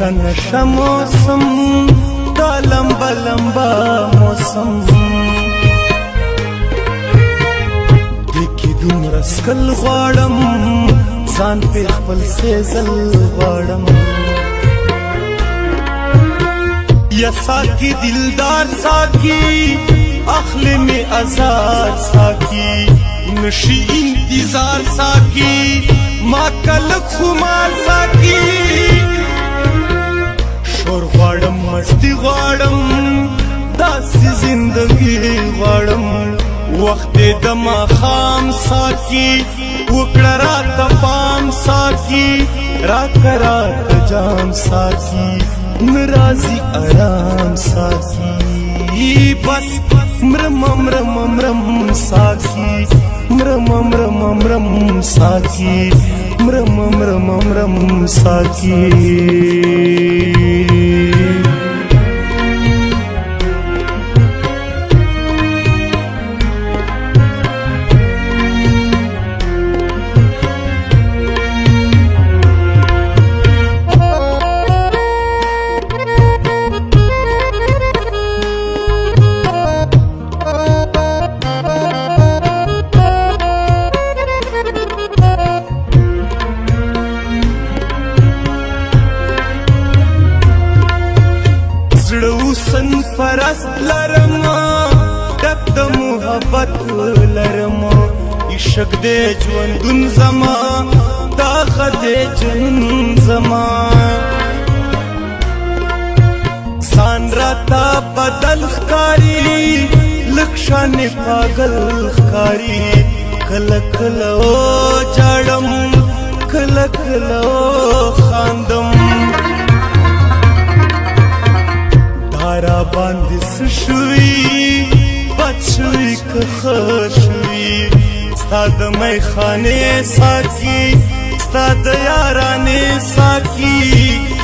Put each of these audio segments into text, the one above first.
نشا نشا موسم دا لمبا لمبا موسم دیکی دومره سکل غواړم ځان پې خپل سیزل غواړم یا ساکی دلدار ساکی اخلی میں ازار ساکی نشی انتظار ساکی ما کلک خمار ساکی شور غواړم مستی غواړم داسې زندگی غواړم وخت د ماښام ساکی وکړه راته پام ساکی راکه راته جام ساکی نرازی آرام ساکی بس مرم مرم مرم ساکی مرم مرم مرم ساکی مرم مرم مرم ساکی سن پرست لرما ډک د محبت لرما عشق دې ژوندون زما داغه دې جنون زما سان راته بدل ښکاري لږ شان پاگل ښکاري کله کله جاړم کله کله خاندم را باندې سشوي بد شوي که ښه شوي ستا د میخانې ساقي ستا د یارانې ساقي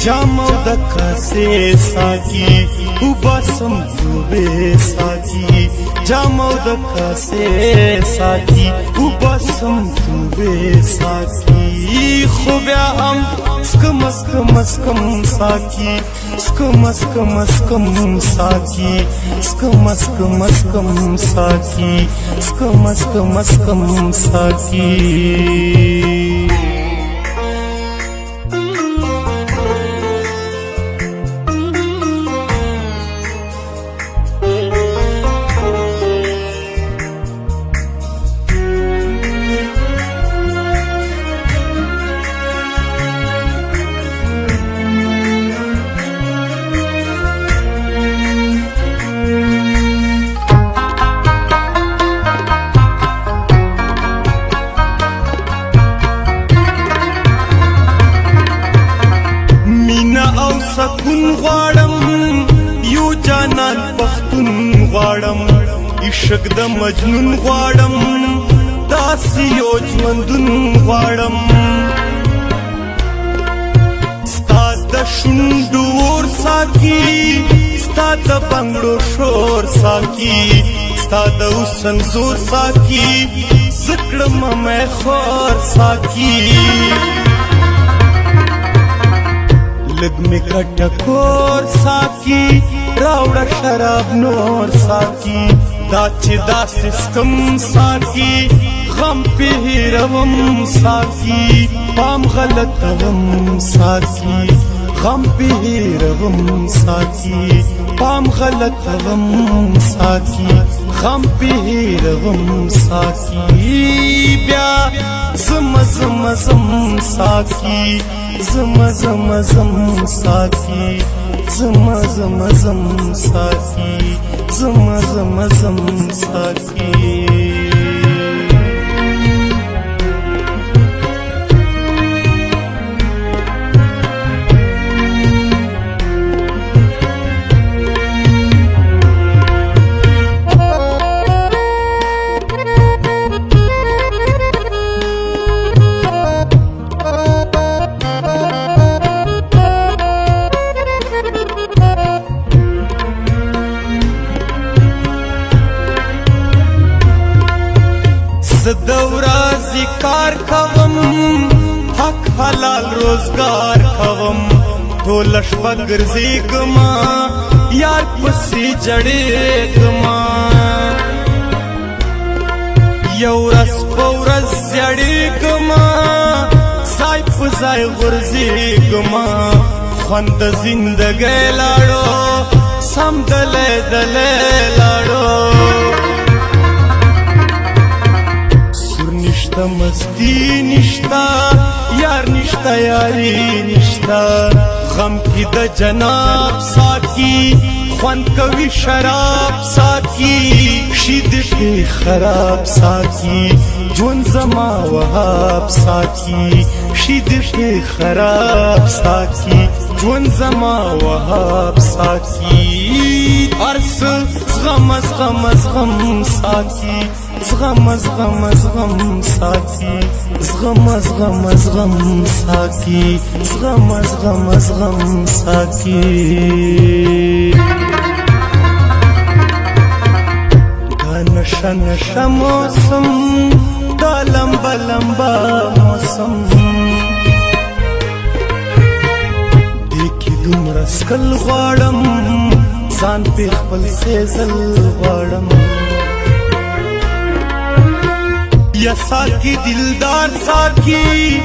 جام او د کاسې ساقي وباسم دوبې ساقي جام او د کاسې ساقي وباسم دوبې ساقي خو بیا هم سکم سکم سکم ساقي سکم سکم سکم ساقي سکم سکم سکم ساقي سکم سکم سکم ساقي سکون غواړم یو جانان پختون غواړم عشق د مجنون غواړم داسې یو ژوندون غواړم ستا د شونډو اور ساقي ستا د بنګړو شور ساقي ستا د حسن زور ساقي زه کړم مې خور ساقي لگ میں کٹکور ساکی راوڑا شراب نور ساکی داچی دا سسکم ساکی غم پہ روم ساکی پام غلط غم ساکی غم پہ روم ساکی پام غلط غم ساکی غم پہ روم ساکی بیا زم زم زم ساکی زم زم زم ساقي زم زم زم ساقي زم زم زم ساقي کار کوم حق حلال روزگار کوم ټوله شپه ګرځېږما یار پسې جړېږما یو ورځ په ورځ زړېږما ځای په ځای غورځېږما خوند د زندګۍ لاړو سم دلی دلی لاړو سور نشته مستی نشته یار نشته یاری نشته غم کی د جناب ساکی خوند کوي شراب ساکی شید پی خراب ساکی جون زما وهاب ساکی شید پی خراب ساکی جون زما وهاب ساکی ارس زغم زغم زغم ساکی زغم زغم زغم ساکی زغم زغم زغم ساکی زغم زغم زغم ساکی نشا نشا موسم دا لمبا لمبا موسم دیکی دومره سکل غواړم ځان پې خپل سیزل غواړم یا ساکی دلدار ساکی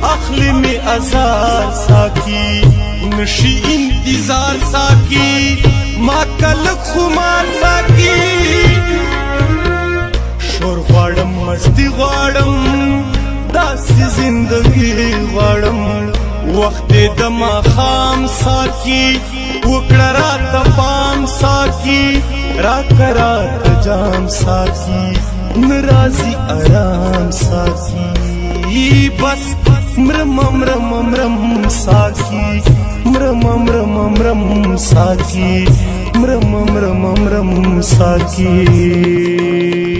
اخلی می ازار ساکی نشی انتظار ساکی ما کلک خمار ساکی شور غواړم مستی غواړم داسې زندګي غواړم وخت د ماښام ساکی وکړه راته پام ساکی راکه راته جام ساکی ناراضي آرام ساکی بس مرم مرم مرم ساکی مرم مرم مرم ساکی مرم مرم مرم ساکی